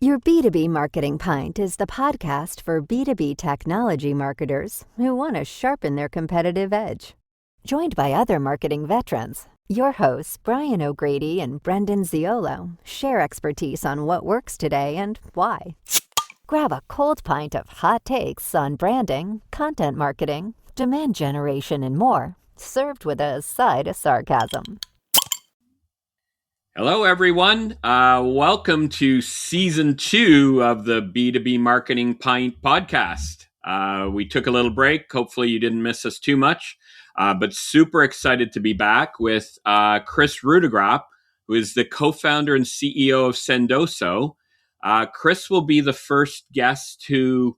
Your B2B Marketing Pint is the podcast for B2B technology marketers who want to sharpen their competitive edge. Joined by other marketing veterans, your hosts Brian O'Grady and Brendan Ziolo share expertise on what works today and why. Grab a cold pint of hot takes on branding, content marketing, demand generation, and more, served with a side of sarcasm. Hello, everyone. Welcome to Season 2 of the B2B Marketing Pint podcast. We took a little break. Hopefully you didn't miss us too much, but super excited to be back with Kris Rudeegraap, who is the co-founder and CEO of Sendoso. Kris will be the first guest who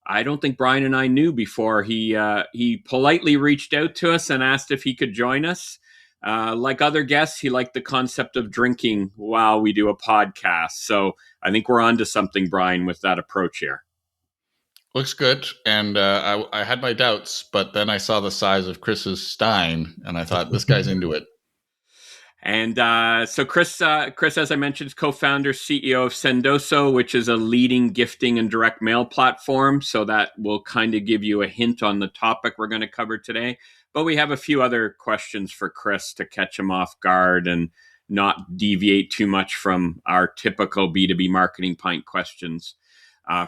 I don't think Brian and I knew before. He politely reached out to us and asked if he could join us. Like other guests, he liked the concept of drinking while we do a podcast. So I think we're onto something, Brian, with that approach here. Looks good. And I had my doubts, but then I saw the size of Kris's stein and I thought, this guy's into it. And so Kris, as I mentioned, is co-founder, CEO of Sendoso, which is a leading gifting and direct mail platform. So that will kind of give you a hint on the topic we're going to cover today. But we have a few other questions for Kris to catch him off guard and not deviate too much from our typical B2B Marketing Pint questions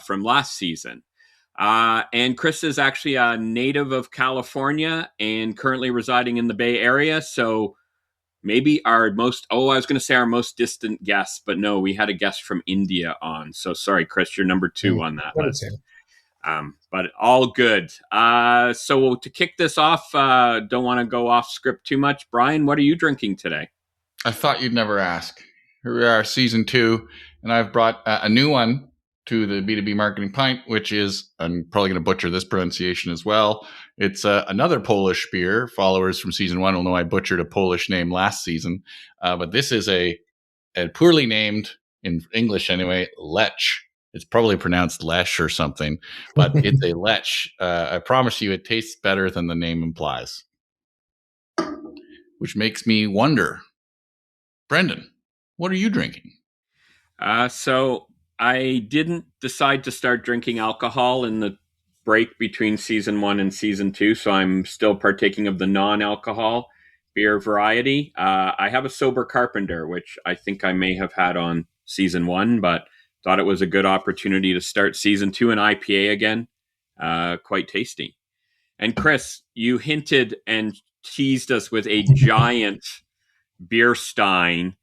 from last season. And Kris is actually a native of California and currently residing in the Bay Area. So maybe our most distant guest, but no, we had a guest from India on. So sorry, Kris, you're number 2 on that list. But all good. So to kick this off, don't want to go off script too much. Brian, what are you drinking today? I thought you'd never ask. Here we are, Season 2, and I've brought a new one to the B2B Marketing Pint, which is, I'm probably going to butcher this pronunciation as well. It's another Polish beer. Followers from Season 1 will know I butchered a Polish name last season. But this is a poorly named, in English anyway, Lech. It's probably pronounced Lesh or something, but it's a Lech. I promise you it tastes better than the name implies. Which makes me wonder, Brendan, what are you drinking? So I didn't decide to start drinking alcohol in the break between Season 1 and Season 2, so I'm still partaking of the non-alcohol beer variety. I have a Sober Carpenter, which I think I may have had on Season 1, but thought it was a good opportunity to start Season 2 an IPA again. Quite tasty. And Kris, you hinted and teased us with a giant beer stein,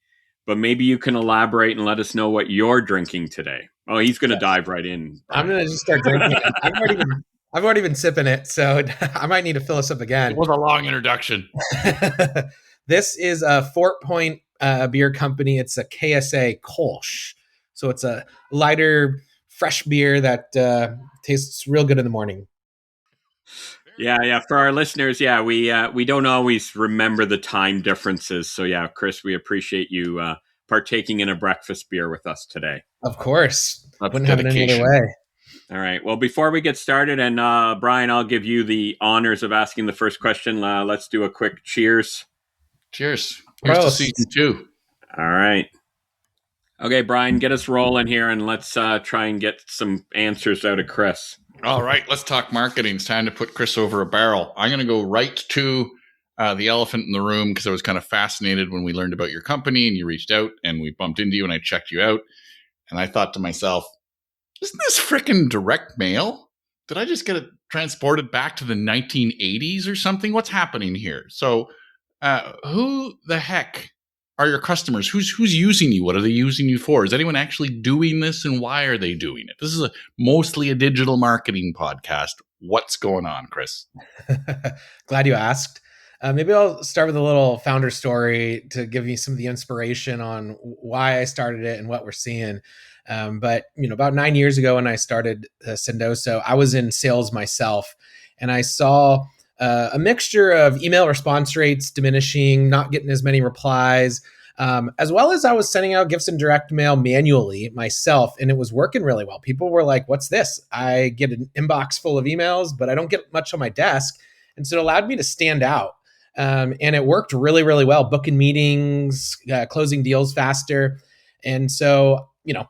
but maybe you can elaborate and let us know what you're drinking today. Oh, he's going to dive right in. I'm going to just start drinking it. I've already been sipping it, so I might need to fill us up again. It was a long introduction. This is a Fort Point beer company. It's a KSA Kolsch. So it's a lighter, fresh beer that tastes real good in the morning. Yeah. For our listeners, we don't always remember the time differences. So yeah, Kris, we appreciate you partaking in a breakfast beer with us today. Of course. That's wouldn't have it any other way. All right. Well, before we get started, and Brian, I'll give you the honors of asking the first question. Let's do a quick cheers. Cheers. Here's to Season 2. All right. Okay, Brian, get us rolling here, and let's try and get some answers out of Kris. All right, let's talk marketing. It's time to put Kris over a barrel. I'm going to go right to the elephant in the room because I was kind of fascinated when we learned about your company and you reached out and we bumped into you and I checked you out. And I thought to myself, isn't this frickin' direct mail? Did I just get it transported back to the 1980s or something? What's happening here? So who the heck are your customers? Who's using you? What are they using you for? Is anyone actually doing this, and why are they doing it? This is mostly a digital marketing podcast. What's going on, Kris? Glad you asked. Maybe I'll start with a little founder story to give you some of the inspiration on why I started it and what we're seeing. But about 9 years ago when I started Sendoso, I was in sales myself, and I saw a mixture of email response rates diminishing, not getting as many replies, as well as I was sending out gifts in direct mail manually myself, and it was working really well. People were like, what's this? I get an inbox full of emails, but I don't get much on my desk. And so it allowed me to stand out. And it worked really, really well, booking meetings, closing deals faster. And so,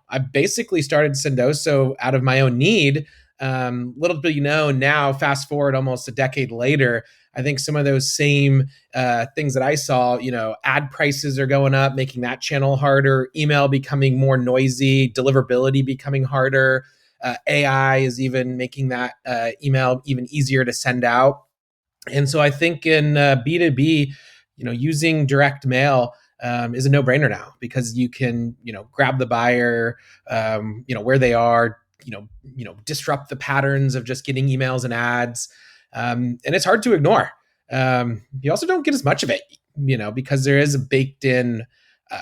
I basically started Sendoso out of my own need. Little do you know, now fast forward almost a decade later, I think some of those same things that I saw, ad prices are going up, making that channel harder, email becoming more noisy, deliverability becoming harder. AI is even making that email even easier to send out. And so I think in B2B, using direct mail is a no-brainer now, because you can, grab the buyer, where they are, disrupt the patterns of just getting emails and ads. And it's hard to ignore. You also don't get as much of it, because there is a baked in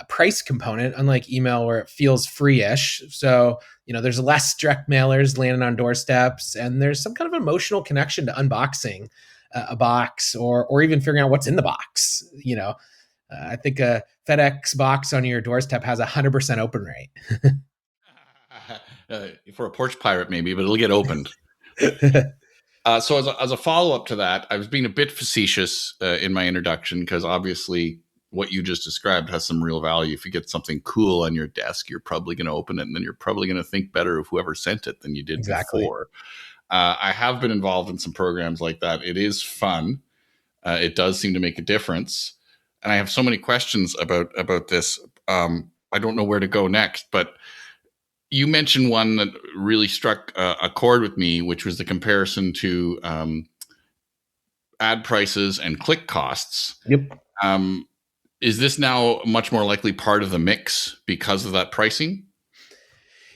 price component, unlike email where it feels free-ish. So, there's less direct mailers landing on doorsteps, and there's some kind of emotional connection to unboxing a box, or even figuring out what's in the box. I think a FedEx box on your doorstep has 100% open rate. For a porch pirate, maybe, but it'll get opened. So as a follow-up to that, I was being a bit facetious in my introduction, because obviously what you just described has some real value. If you get something cool on your desk, you're probably going to open it, and then you're probably going to think better of whoever sent it than you did before. I have been involved in some programs like that. It is fun. It does seem to make a difference. And I have so many questions about this. I don't know where to go next, but you mentioned one that really struck a chord with me, which was the comparison to ad prices and click costs. Yep. Is this now much more likely part of the mix because of that pricing?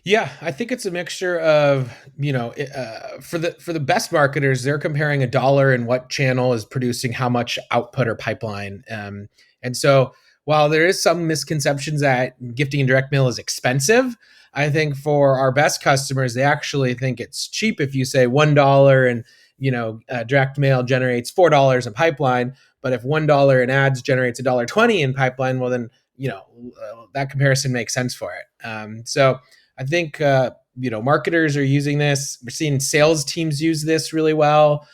Yeah, I think it's a mixture of, for the best marketers, they're comparing a dollar and what channel is producing how much output or pipeline. And so while there is some misconceptions that gifting and direct mail is expensive, I think for our best customers, they actually think it's cheap if you say $1 and, direct mail generates $4 in pipeline. But if $1 in ads generates $1.20 in pipeline, well, then, that comparison makes sense for it. So I think, marketers are using this. We're seeing sales teams use this really well.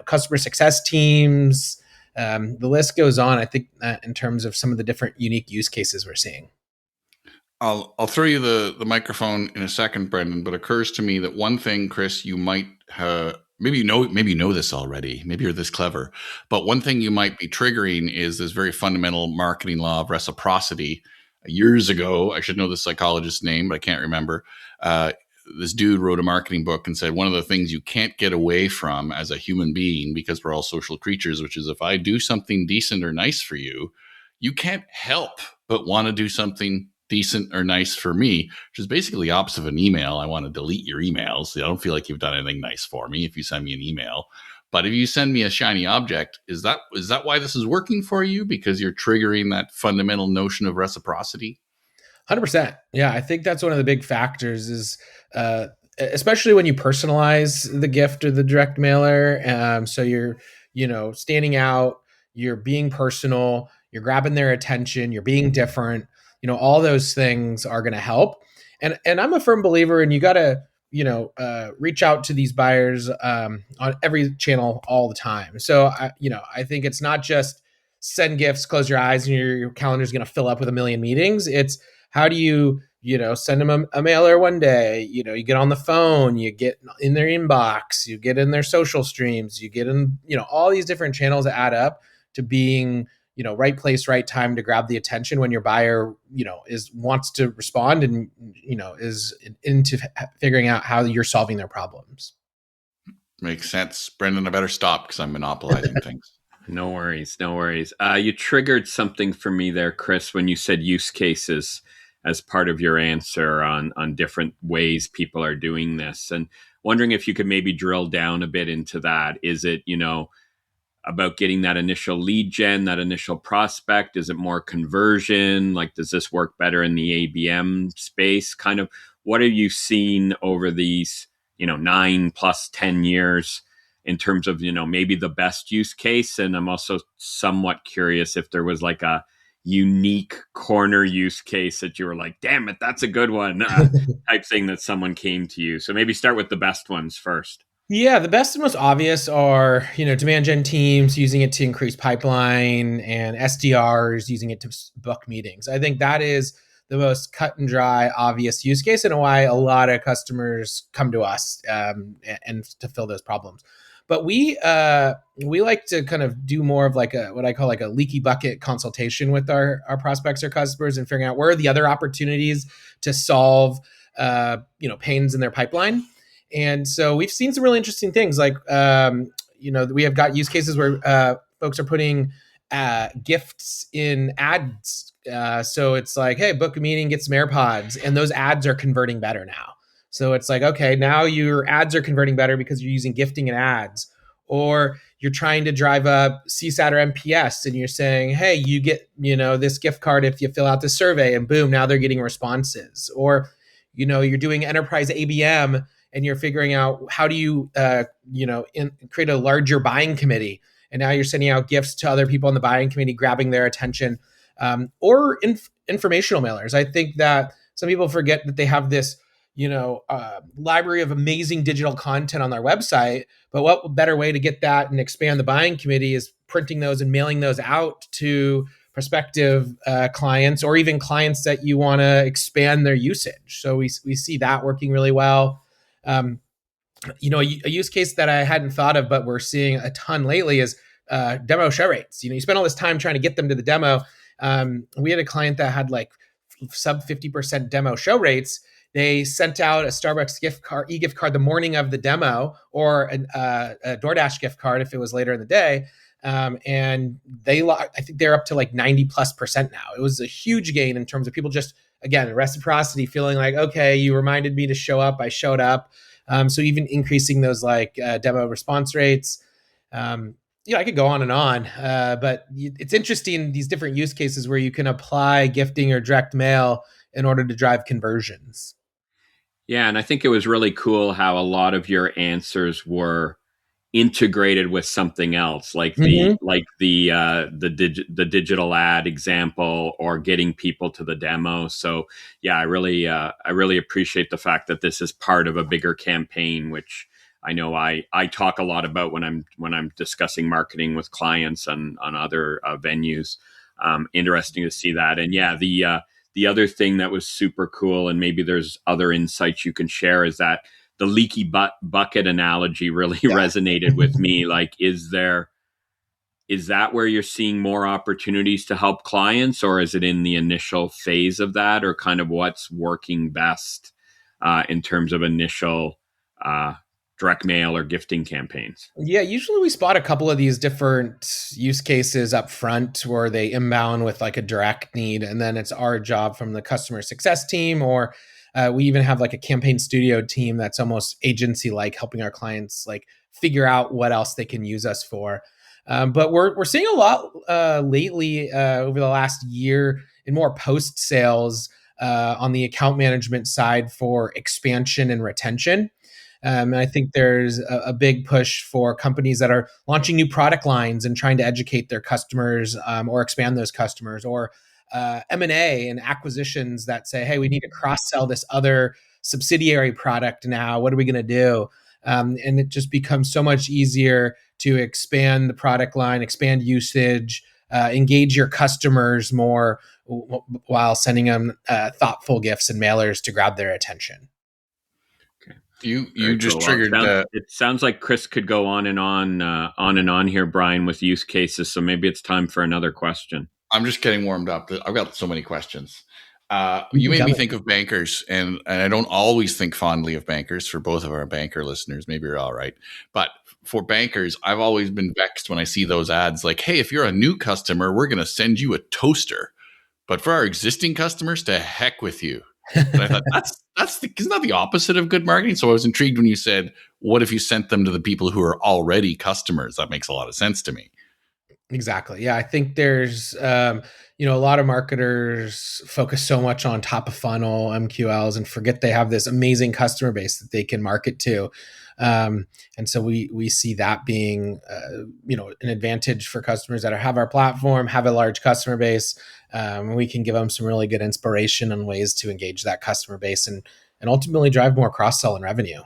Customer success teams. The list goes on, I think, in terms of some of the different unique use cases we're seeing. I'll throw you the microphone in a second, Brendan, but it occurs to me that one thing, Kris, you might maybe you know this already. Maybe you're this clever, but one thing you might be triggering is this very fundamental marketing law of reciprocity. Years ago, I should know the psychologist's name, but I can't remember. This dude wrote a marketing book and said one of the things you can't get away from as a human being, because we're all social creatures, which is if I do something decent or nice for you, you can't help but want to do something decent or nice for me, which is basically the opposite of an email. I want to delete your emails. I don't feel like you've done anything nice for me if you send me an email. But if you send me a shiny object, is that why this is working for you? Because you're triggering that fundamental notion of reciprocity? 100%. Yeah, I think that's one of the big factors is, especially when you personalize the gift or the direct mailer. So you're, standing out, you're being personal, you're grabbing their attention, you're being different. All those things are going to help. And I'm a firm believer in you got to, reach out to these buyers on every channel all the time. So I think it's not just send gifts, close your eyes, and your calendar is going to fill up with a million meetings. It's how do you, send them a mailer one day, you get on the phone, you get in their inbox, you get in their social streams, you get in, all these different channels that add up to being, right place, right time to grab the attention when your buyer, wants to respond and, is into figuring out how you're solving their problems. Makes sense. Brendan, I better stop because I'm monopolizing things. No worries. You triggered something for me there, Kris, when you said use cases as part of your answer on different ways people are doing this. And wondering if you could maybe drill down a bit into that. Is it, about getting that initial lead gen, that initial prospect? Is it more conversion? Like, does this work better in the ABM space? Kind of, what have you seen over these, 9 plus 10 years in terms of, maybe the best use case? And I'm also somewhat curious if there was like a unique corner use case that you were like, damn it, that's a good one, type thing that someone came to you. So maybe start with the best ones first. Yeah, the best and most obvious are, demand gen teams using it to increase pipeline and SDRs using it to book meetings. I think that is the most cut and dry, obvious use case, and why a lot of customers come to us and to fill those problems. But we like to kind of do more of like what I call like a leaky bucket consultation with our prospects or customers, and figuring out where are the other opportunities to solve pains in their pipeline. And so we've seen some really interesting things, like we have got use cases where folks are putting gifts in ads. So it's like, hey, book a meeting, get some AirPods, and those ads are converting better now. So it's like, okay, now your ads are converting better because you're using gifting and ads. Or you're trying to drive up CSAT or NPS, and you're saying, hey, you get this gift card if you fill out this survey, and boom, now they're getting responses. Or you're doing enterprise ABM, and you're figuring out how do you create a larger buying committee, and now you're sending out gifts to other people in the buying committee, grabbing their attention. Or informational mailers. I think that some people forget that they have this library of amazing digital content on their website, but what better way to get that and expand the buying committee is printing those and mailing those out to prospective clients, or even clients that you want to expand their usage. So we see that working really well. A use case that I hadn't thought of, but we're seeing a ton lately, is demo show rates. You spend all this time trying to get them to the demo. We had a client that had like sub 50% demo show rates. They sent out a Starbucks e-gift card the morning of the demo, or a DoorDash gift card if it was later in the day. And I think they're up to like 90+% now. It was a huge gain in terms of people just, again, reciprocity, feeling like, okay, you reminded me to show up, I showed up. So even increasing those like demo response rates. I could go on and on, but it's interesting, these different use cases where you can apply gifting or direct mail in order to drive conversions. Yeah, and I think it was really cool how a lot of your answers were integrated with something else, like the digital ad example, or getting people to the demo. So yeah, I really appreciate the fact that this is part of a bigger campaign, which I know I talk a lot about when I'm discussing marketing with clients and on other venues. Interesting to see that. And yeah, the other thing that was super cool, and maybe there's other insights you can share, is that the leaky bucket analogy really resonated with me. Like, is that where you're seeing more opportunities to help clients, or is it in the initial phase of that, or kind of what's working best in terms of initial direct mail or gifting campaigns? Yeah, usually we spot a couple of these different use cases up front where they inbound with like a direct need, and then it's our job from the customer success team, or we even have like a campaign studio team that's almost agency-like, helping our clients like figure out what else they can use us for. But we're seeing a lot lately over the last year in more post sales on the account management side for expansion and retention. And I think there's a big push for companies that are launching new product lines and trying to educate their customers or expand those customers, or M&A and acquisitions that say, hey, we need to cross-sell this other subsidiary product now. What are we going to do? And it just becomes so much easier to expand the product line, expand usage, engage your customers more while sending them thoughtful gifts and mailers to grab their attention. You just cool. triggered. It sounds like Kris could go on and on here, Brian, with use cases. So maybe it's time for another question. I'm just getting warmed up. I've got so many questions. You made me think of bankers, and I don't always think fondly of bankers. For both of our banker listeners, maybe you're all right. But for bankers, I've always been vexed when I see those ads like, hey, if you're a new customer, we're going to send you a toaster. But for our existing customers, to heck with you. But I thought isn't that the opposite of good marketing? So I was intrigued when you said, what if you sent them to the people who are already customers? That makes a lot of sense to me. Exactly. Yeah, I think there's a lot of marketers focus so much on top of funnel MQLs and forget they have this amazing customer base that they can market to. And so we see that being an advantage for customers that have our platform, have a large customer base. We can give them some really good inspiration on ways to engage that customer base and ultimately drive more cross-sell and revenue.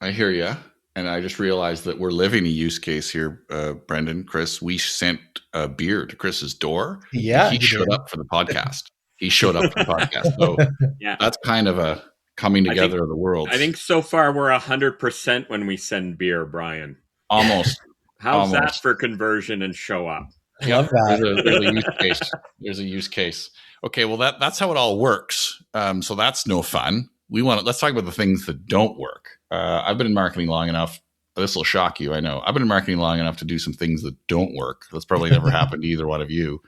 I hear you. And I just realized that we're living a use case here, Brendan, Kris. We sent a beer to Kris's door. Yeah, he showed up for the podcast. he showed up to the podcast. So Yeah. that's kind of a coming together of the worlds. I think so far we're 100% when we send beer, Brian. Almost. How's that for conversion and show up? I love that. There's a use case. There's a use case. Okay, well that's how it all works. So that's no fun. Let's talk about the things that don't work. I've been in marketing long enough. This will shock you, I know. I've been in marketing long enough to do some things that don't work. That's probably never happened to either one of you.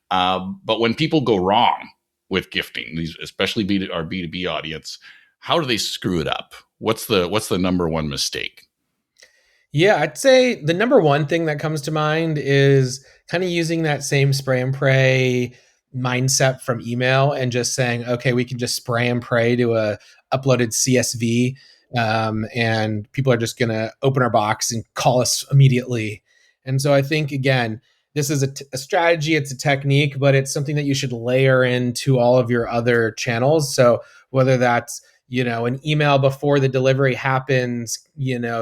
But when people go wrong with gifting, especially our B2B audience, how do they screw it up? What's the number one mistake? Yeah, I'd say the number one thing that comes to mind is kind of using that same spray and pray mindset from email and just saying, okay, we can just spray and pray to a uploaded CSV, and people are just going to open our box and call us immediately. And so I think, again, this is a strategy, it's a technique, but it's something that you should layer into all of your other channels. So whether that's an email before the delivery happens,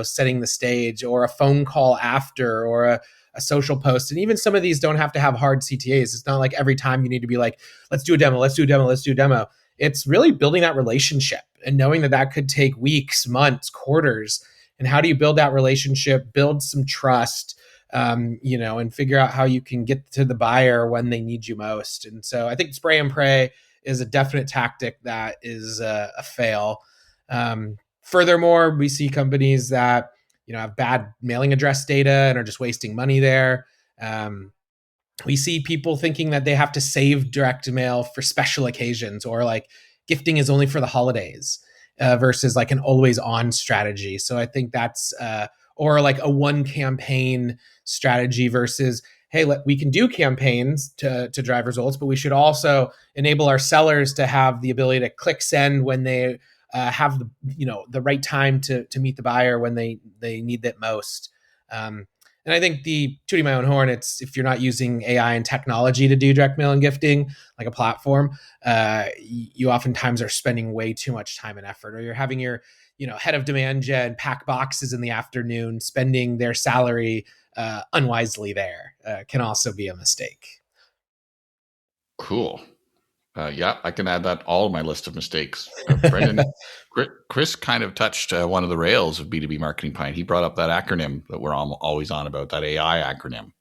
setting the stage, or a phone call after, or a social post. And even some of these don't have to have hard CTAs. It's not like every time you need to be like, let's do a demo, let's do a demo, let's do a demo. It's really building that relationship and knowing that could take weeks, months, quarters. And how do you build that relationship, build some trust, and figure out how you can get to the buyer when they need you most. And so I think spray and pray is a definite tactic that is a fail. Furthermore, we see companies that have bad mailing address data and are just wasting money there. We see people thinking that they have to save direct mail for special occasions, or like gifting is only for the holidays, versus like an always on strategy. So I think that's or like a one campaign strategy versus, hey, we can do campaigns to drive results, but we should also enable our sellers to have the ability to click send when they have the right time to meet the buyer when they need it most. And I think tooting my own horn, it's if you're not using AI and technology to do direct mail and gifting, like a platform, you oftentimes are spending way too much time and effort, or you're having your head of demand gen pack boxes in the afternoon, spending their salary unwisely there, can also be a mistake. Cool. Yeah, I can add that all of my list of mistakes. Brendan, Kris kind of touched one of the rails of B2B Marketing Pint. He brought up that acronym that we're always on about, that AI acronym.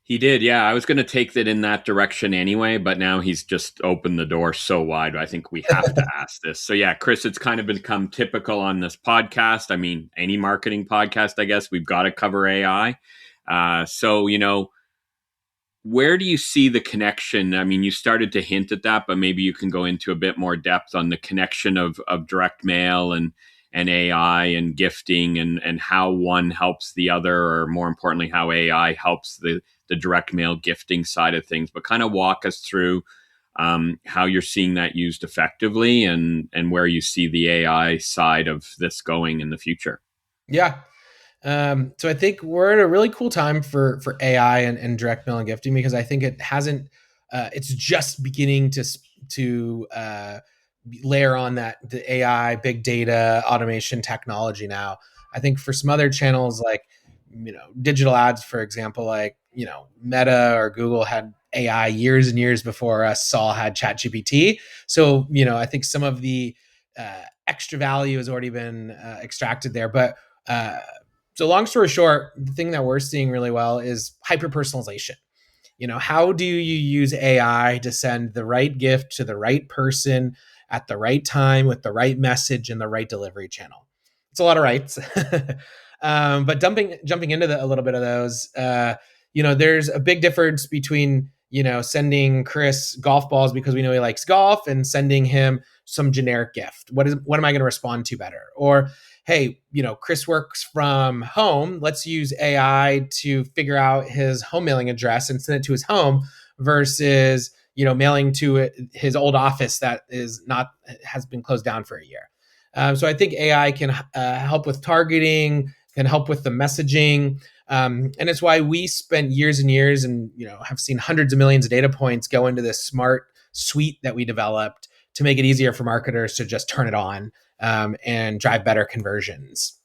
He did, yeah. I was going to take that in that direction anyway, but now he's just opened the door so wide. I think we have to ask this. So yeah, Kris, it's kind of become typical on this podcast. I mean, any marketing podcast, I guess, we've got to cover AI. So, where do you see the connection? I mean, you started to hint at that, but maybe you can go into a bit more depth on the connection of direct mail and AI and gifting, and how one helps the other, or more importantly, how AI helps the direct mail gifting side of things. But kind of walk us through how you're seeing that used effectively, and where you see the AI side of this going in the future. Yeah. So I think we're at a really cool time for AI and direct mail and gifting, because I think it hasn't, it's just beginning to layer on the AI, big data, automation technology now. I think for some other channels like, digital ads, for example, like, Meta or Google had AI years and years before us all had ChatGPT. So, I think some of the extra value has already been extracted there. But so long story short, the thing that we're seeing really well is hyper personalization. How do you use AI to send the right gift to the right person at the right time with the right message and the right delivery channel? It's a lot of rights. But jumping into a little bit of those, there's a big difference between, sending Kris golf balls because we know he likes golf, and sending him some generic gift. What am I going to respond to better? Or, hey, Kris works from home. Let's use AI to figure out his home mailing address and send it to his home, versus, mailing to his old office that has been closed down for a year. So I think AI can help with targeting, can help with the messaging. And it's why we spent years and years and, have seen hundreds of millions of data points go into this smart suite that we developed to make it easier for marketers to just turn it on, and drive better conversions.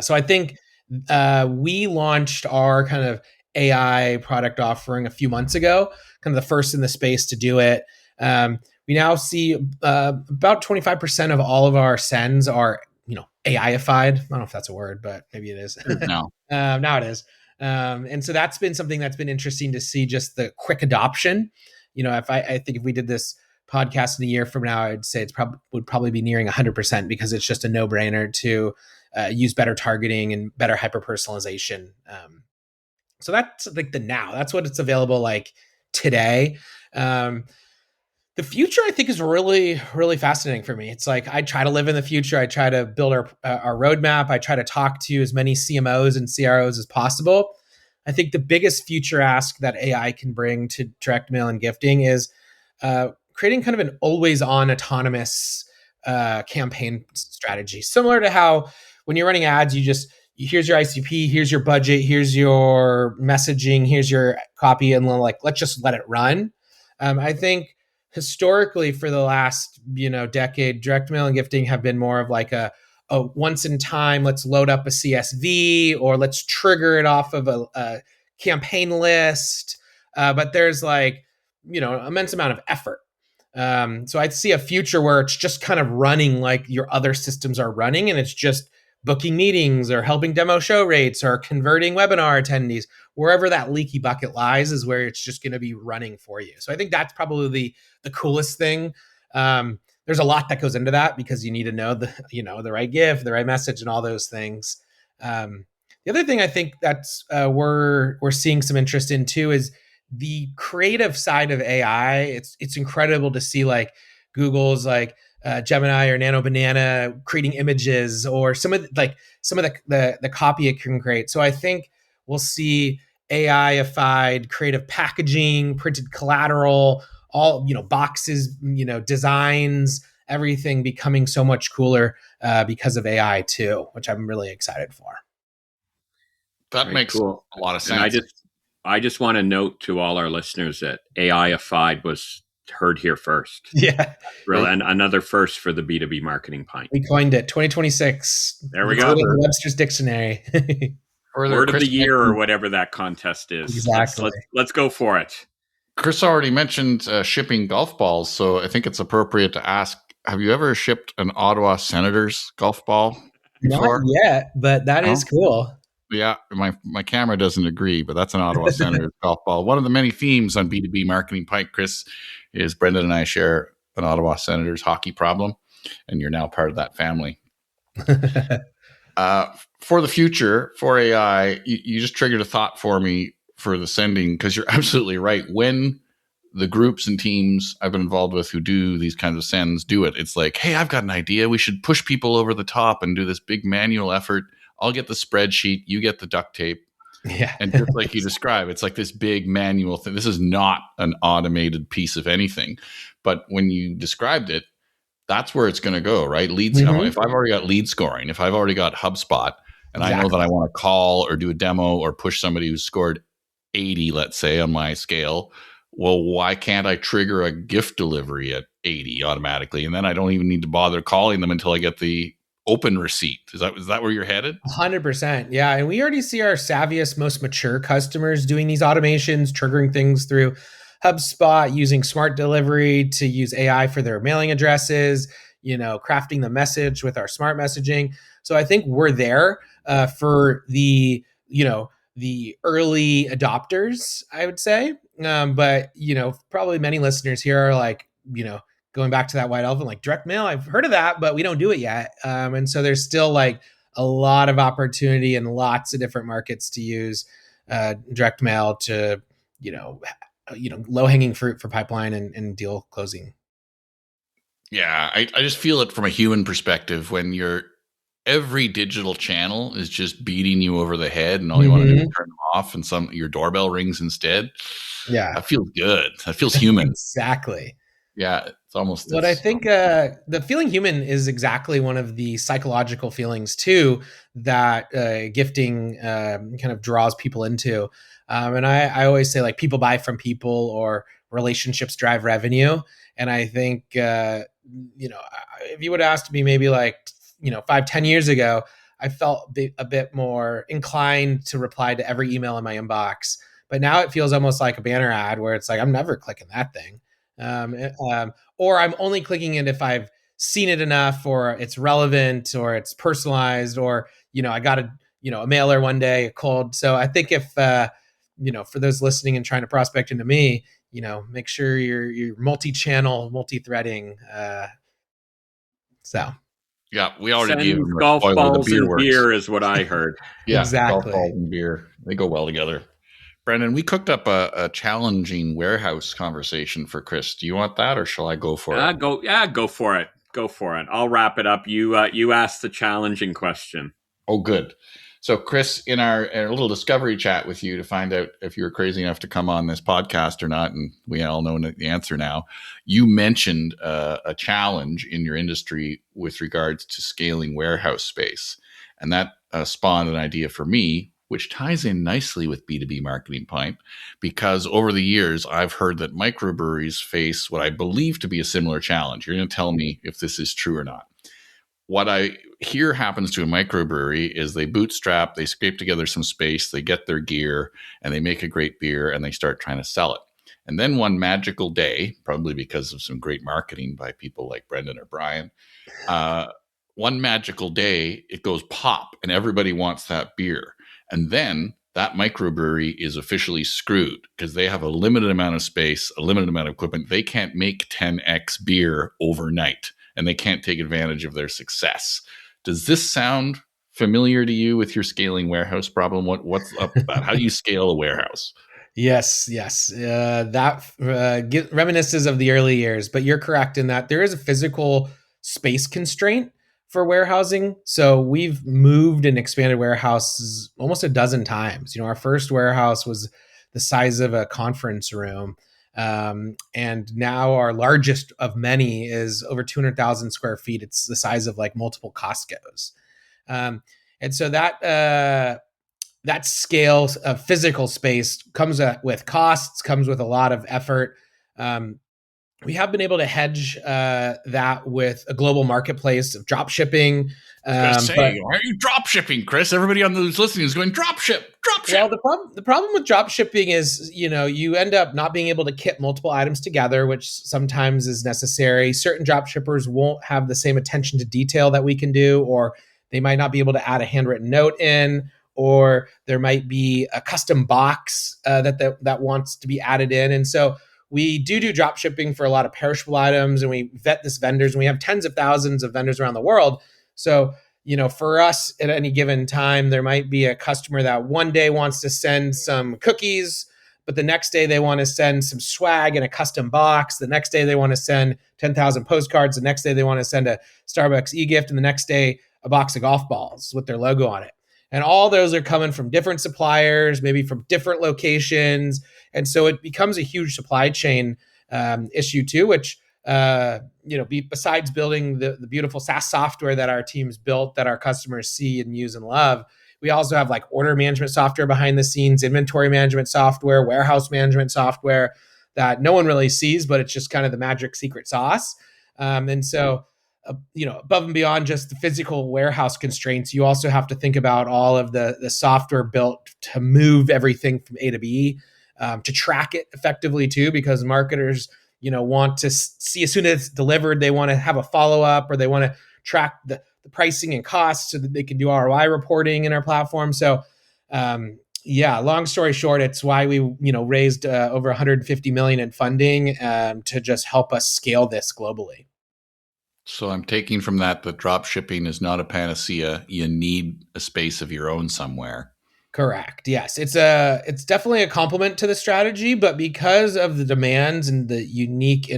So I think we launched our kind of AI product offering a few months ago, kind of the first in the space to do it. We now see about 25% of all of our sends are, AI-ified. I don't know if that's a word, but maybe it is. No. Now it is. And so that's been something that's been interesting to see, just the quick adoption. If I think if we did this podcast in a year from now, I'd say would probably be nearing 100%, because it's just a no-brainer to use better targeting and better hyper personalization. So that's like that's what it's available like today. The future, I think, is really, really fascinating for me. It's like I try to live in the future. I try to build our roadmap. I try to talk to as many CMOs and CROs as possible. I think the biggest future ask that AI can bring to direct mail and gifting is creating kind of an always-on autonomous campaign strategy, similar to how when you're running ads, here's your ICP, here's your budget, here's your messaging, here's your copy, and let's just let it run. I think historically, for the last decade, direct mail and gifting have been more of like a once in time, let's load up a CSV, or let's trigger it off of a campaign list. But there's immense amount of effort. So I see a future where it's just kind of running like your other systems are running, and it's just booking meetings or helping demo show rates or converting webinar attendees. Wherever that leaky bucket lies is where it's just going to be running for you. So I think that's probably the coolest thing. There's a lot that goes into that, because you need to know the right gift, the right message, and all those things. The other thing I think that's we're seeing some interest in too is the creative side of AI. It's incredible to see like Google's Gemini or Nano Banana creating images, or some of the copy it can create. So I think we'll see AI-ified creative packaging, printed collateral, all boxes, designs, everything becoming so much cooler because of AI too, which I'm really excited for. That makes cool. A lot of sense. And I just want to note to all our listeners that AI-ified was heard here first. Yeah. Really, and another first for the B2B Marketing Pint. We coined it 2026. There we go. Webster's Dictionary. Word of the year, or whatever that contest is. Exactly. Let's go for it. Kris already mentioned shipping golf balls, so I think it's appropriate to ask, have you ever shipped an Ottawa Senators golf ball before? Not yet, but that is cool. Yeah, my camera doesn't agree, but that's an Ottawa Senators golf ball. One of the many themes on B2B Marketing Pint, Kris, is Brendan and I share an Ottawa Senators hockey problem, and you're now part of that family. For the future, for AI, you just triggered a thought for me for the sending, because you're absolutely right. When the groups and teams I've been involved with who do these kinds of sends do it, it's like, hey, I've got an idea. We should push people over the top and do this big manual effort. I'll get the spreadsheet, you get the duct tape. Yeah. And just like you describe, it's like this big manual thing. This is not an automated piece of anything. But when you described it, that's where it's going to go, right? Leads. Mm-hmm. If I've already got lead scoring, if I've already got HubSpot, and exactly. I know that I want to call or do a demo or push somebody who's scored 80, let's say, on my scale, well, why can't I trigger a gift delivery at 80 automatically? And then I don't even need to bother calling them until I get the open receipt. Is that where you're headed? 100%. Yeah. And we already see our savviest, most mature customers doing these automations, triggering things through HubSpot, using smart delivery to use AI for their mailing addresses, crafting the message with our smart messaging. So I think we're there for the early adopters, I would say. But probably many listeners here are like, going back to that white elephant, like direct mail, I've heard of that, but we don't do it yet. And so there's still like a lot of opportunity and lots of different markets to use direct mail to, low hanging fruit for pipeline and deal closing. Yeah, I just feel it from a human perspective when every digital channel is just beating you over the head, and all you want to do is turn them off, and your doorbell rings instead. Yeah, that feels good. That feels human. Exactly. Yeah, it's almost. But I think the feeling human is exactly one of the psychological feelings too that gifting kind of draws people into. And I always say, like, people buy from people, or relationships drive revenue. And I think if you would have asked me maybe 5-10 years ago, I felt a bit more inclined to reply to every email in my inbox. But now it feels almost like a banner ad where it's like, I'm never clicking that thing. Or I'm only clicking it if I've seen it enough, or it's relevant, or it's personalized, or I got a mailer one day, a cold. So I think if for those listening and trying to prospect into me, make sure you're multi-channel, multi-threading. So Yeah, we already gave Send them a golf spoiler. The balls beer and works. beer is what I heard. Yeah, golf exactly. balls and beer, they go well together. Brandon, we cooked up a challenging warehouse conversation for Kris. Do you want that, or shall I go for it? Go for it. Go for it. I'll wrap it up. You asked the challenging question. Oh, good. So, Kris, in our little discovery chat with you to find out if you were crazy enough to come on this podcast or not, and we all know the answer now, you mentioned a challenge in your industry with regards to scaling warehouse space. And that spawned an idea for me, which ties in nicely with B2B Marketing Pint, because over the years, I've heard that microbreweries face what I believe to be a similar challenge. You're going to tell me if this is true or not. What I hear happens to a microbrewery is they bootstrap, they scrape together some space, they get their gear, and they make a great beer, and they start trying to sell it. And then one magical day, probably because of some great marketing by people like Brendan or Brian, one magical day, it goes pop, and everybody wants that beer. And then that microbrewery is officially screwed because they have a limited amount of space, a limited amount of equipment. They can't make 10x beer overnight, and they can't take advantage of their success. Does this sound familiar to you with your scaling warehouse problem? What's up with that? How do you scale a warehouse? Yes. That reminisces of the early years, but you're correct in that there is a physical space constraint for warehousing. So we've moved and expanded warehouses almost a dozen times. Our first warehouse was the size of a conference room. And now our largest of many is over 200,000 square feet. It's the size of like multiple Costco's. And so that scale of physical space comes with costs, comes with a lot of effort. We have been able to hedge that with a global marketplace of drop shipping. Why are you drop shipping, Kris? Everybody on those listening is going drop ship. Well, the problem with drop shipping is, you end up not being able to kit multiple items together, which sometimes is necessary. Certain drop shippers won't have the same attention to detail that we can do, or they might not be able to add a handwritten note in, or there might be a custom box that wants to be added in. And so we do drop shipping for a lot of perishable items, and we vet this vendors, and we have tens of thousands of vendors around the world. So, for us at any given time, there might be a customer that one day wants to send some cookies, but the next day they want to send some swag in a custom box. The next day they want to send 10,000 postcards. The next day they want to send a Starbucks e-gift, and the next day a box of golf balls with their logo on it. And all those are coming from different suppliers, maybe from different locations. And so it becomes a huge supply chain issue too, which, besides building the beautiful SaaS software that our teams built that our customers see and use and love, we also have like order management software behind the scenes, inventory management software, warehouse management software that no one really sees, but it's just kind of the magic secret sauce. And so above and beyond just the physical warehouse constraints, you also have to think about all of the software built to move everything from A to B, to track it effectively too, because marketers, want to see as soon as it's delivered, they want to have a follow-up, or they want to track the pricing and costs so that they can do ROI reporting in our platform. So, long story short, it's why we, raised over 150 million in funding to just help us scale this globally. So I'm taking from that drop shipping is not a panacea. You need a space of your own somewhere. Correct. Yes. It's definitely a complement to the strategy, but because of the demands and the unique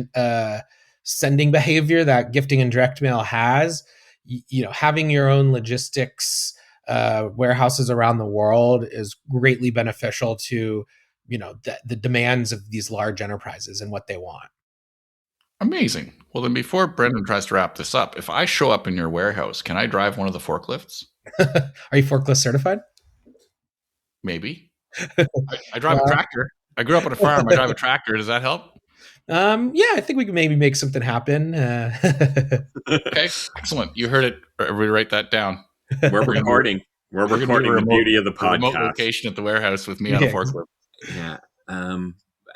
sending behavior that gifting and direct mail has, having your own logistics warehouses around the world is greatly beneficial to, the demands of these large enterprises and what they want. Amazing. Well, then before Brendan tries to wrap this up, if I show up in your warehouse, can I drive one of the forklifts? Are you forklift certified? Maybe. I drive a tractor. I grew up on a farm. I drive a tractor. Does that help? I think we can maybe make something happen. Okay, excellent. You heard it. Everybody write that down. We're recording. We're recording the beauty of the podcast. Remote location at the warehouse with me on a forklift. Yeah.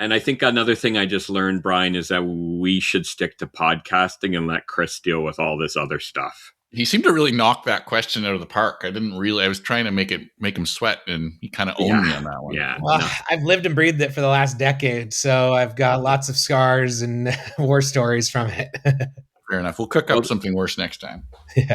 And I think another thing I just learned, Brian, is that we should stick to podcasting and let Kris deal with all this other stuff. He seemed to really knock that question out of the park. I was trying to make him sweat, and he kind of owned me on that one. Yeah. Well, I've lived and breathed it for the last decade, so I've got lots of scars and war stories from it. Fair enough. We'll cook up something worse next time.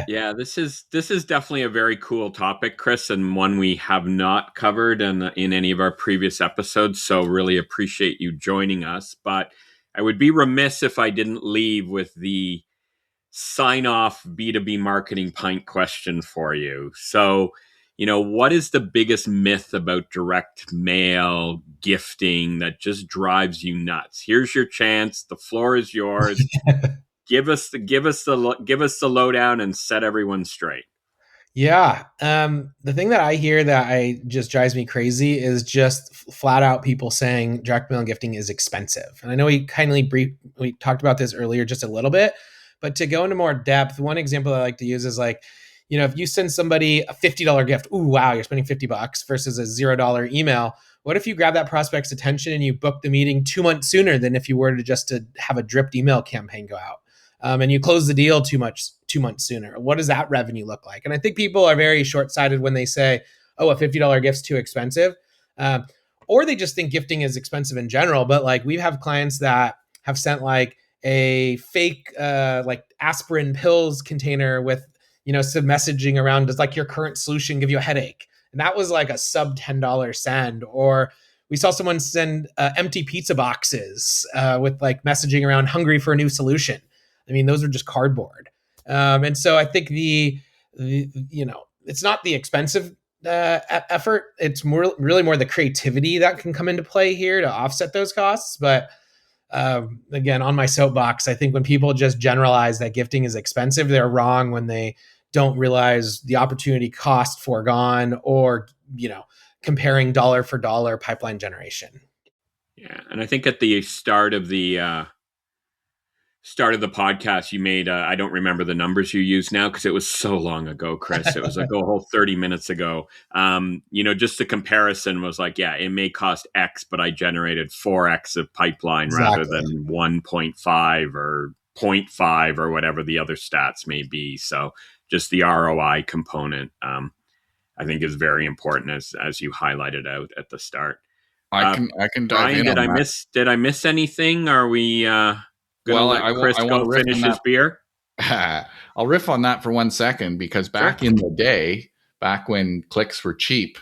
Yeah, this is definitely a very cool topic, Kris, and one we have not covered in any of our previous episodes. So really appreciate you joining us. But I would be remiss if I didn't leave with the sign off B2B Marketing Pint question for you. So, what is the biggest myth about direct mail gifting that just drives you nuts? Here's your chance. The floor is yours. Give us the lowdown and set everyone straight. Yeah. The thing that I hear that just drives me crazy is just flat out people saying direct mail gifting is expensive. And I know we talked about this earlier just a little bit, but to go into more depth, one example I like to use is like, if you send somebody a $50 gift, ooh, wow, you're spending $50 versus a $0 email. What if you grab that prospect's attention and you book the meeting 2 months sooner than if you were to have a dripped email campaign go out? And you close the deal 2 months sooner. What does that revenue look like? And I think people are very short-sighted when they say, oh, a $50 gift's too expensive. Or they just think gifting is expensive in general. But like we have clients that have sent like a fake like aspirin pills container with, some messaging around, does like your current solution give you a headache? And that was like a sub $10 send. Or we saw someone send empty pizza boxes with like messaging around hungry for a new solution. I mean, those are just cardboard. And so I think it's not the expensive effort. It's really more the creativity that can come into play here to offset those costs. But again, on my soapbox, I think when people just generalize that gifting is expensive, they're wrong when they don't realize the opportunity cost foregone or, comparing dollar for dollar pipeline generation. Yeah. And I think at the start of the podcast, you made, I don't remember the numbers you used now because it was so long ago, Kris. It was like a whole 30 minutes ago. Just the comparison was like, yeah, it may cost X, but I generated 4X of pipeline rather than 1.5 or 0.5 or whatever the other stats may be. So just the ROI component, I think is very important as you highlighted out at the start. I can dive Brian, in. Did I miss anything? Are we gonna let Kris go finish his beer? I'll riff on that for 1 second because back in the day, back when clicks were cheap,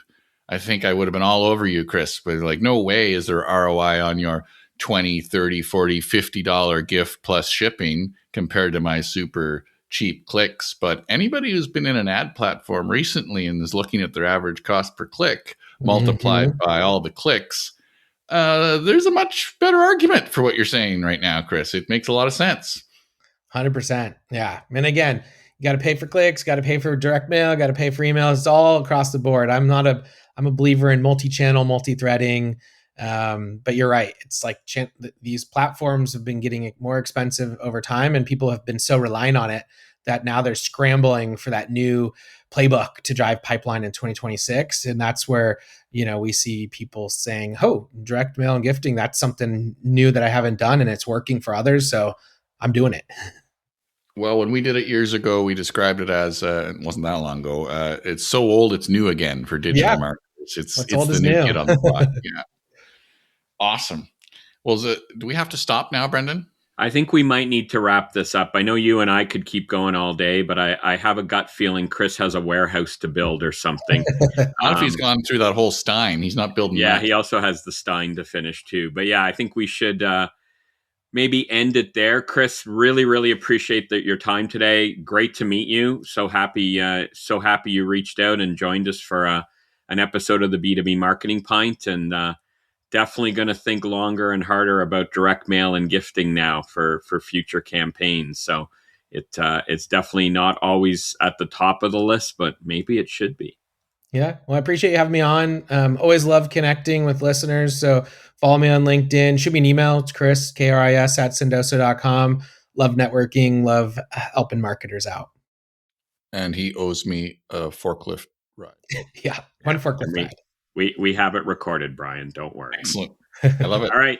I think I would have been all over you, Kris. But like, no way is there ROI on your $20, $30, $40, $50 gift plus shipping compared to my super cheap clicks. But anybody who's been in an ad platform recently and is looking at their average cost per click multiplied by all the clicks, there's a much better argument for what you're saying right now, Kris. It makes a lot of sense. 100%. Yeah. And again, you got to pay for clicks, got to pay for direct mail, got to pay for emails. It's all across the board. I'm a believer in multi-channel, multi-threading. But you're right. It's like these platforms have been getting more expensive over time, and people have been so reliant on it that now they're scrambling for that new playbook to drive pipeline in 2026. And that's where, we see people saying, oh, direct mail and gifting, that's something new that I haven't done and it's working for others. So I'm doing it. Well, when we did it years ago, we described it as, it wasn't that long ago, it's so old, it's new again for digital marketers. It's the new kid on the block. Yeah. Awesome. Well, do we have to stop now, Brendan? I think we might need to wrap this up. I know you and I could keep going all day, but I have a gut feeling Kris has a warehouse to build or something. Not if he's gone through that whole Stein. He's not building Yeah, that. he also has the Stein to finish too. But yeah, I think we should maybe end it there. Kris, really, really appreciate your time today. Great to meet you. So happy you reached out and joined us for an episode of the B2B Marketing Pint. And definitely going to think longer and harder about direct mail and gifting now for future campaigns. So it's definitely not always at the top of the list, but maybe it should be. Yeah. Well, I appreciate you having me on. Always love connecting with listeners. So follow me on LinkedIn. Shoot me an email. It's Kris, Kris @sendoso.com. Love networking. Love helping marketers out. And he owes me a forklift ride. Yeah. One forklift ride. We have it recorded, Brian. Don't worry. Excellent. I love it. All right.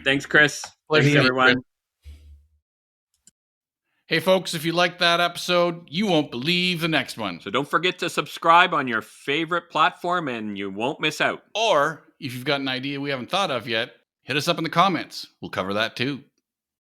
Thanks, Kris. Pleasure Thanks, to meet you, everyone. Kris. Hey, folks, if you liked that episode, you won't believe the next one. So don't forget to subscribe on your favorite platform and you won't miss out. Or if you've got an idea we haven't thought of yet, hit us up in the comments. We'll cover that too.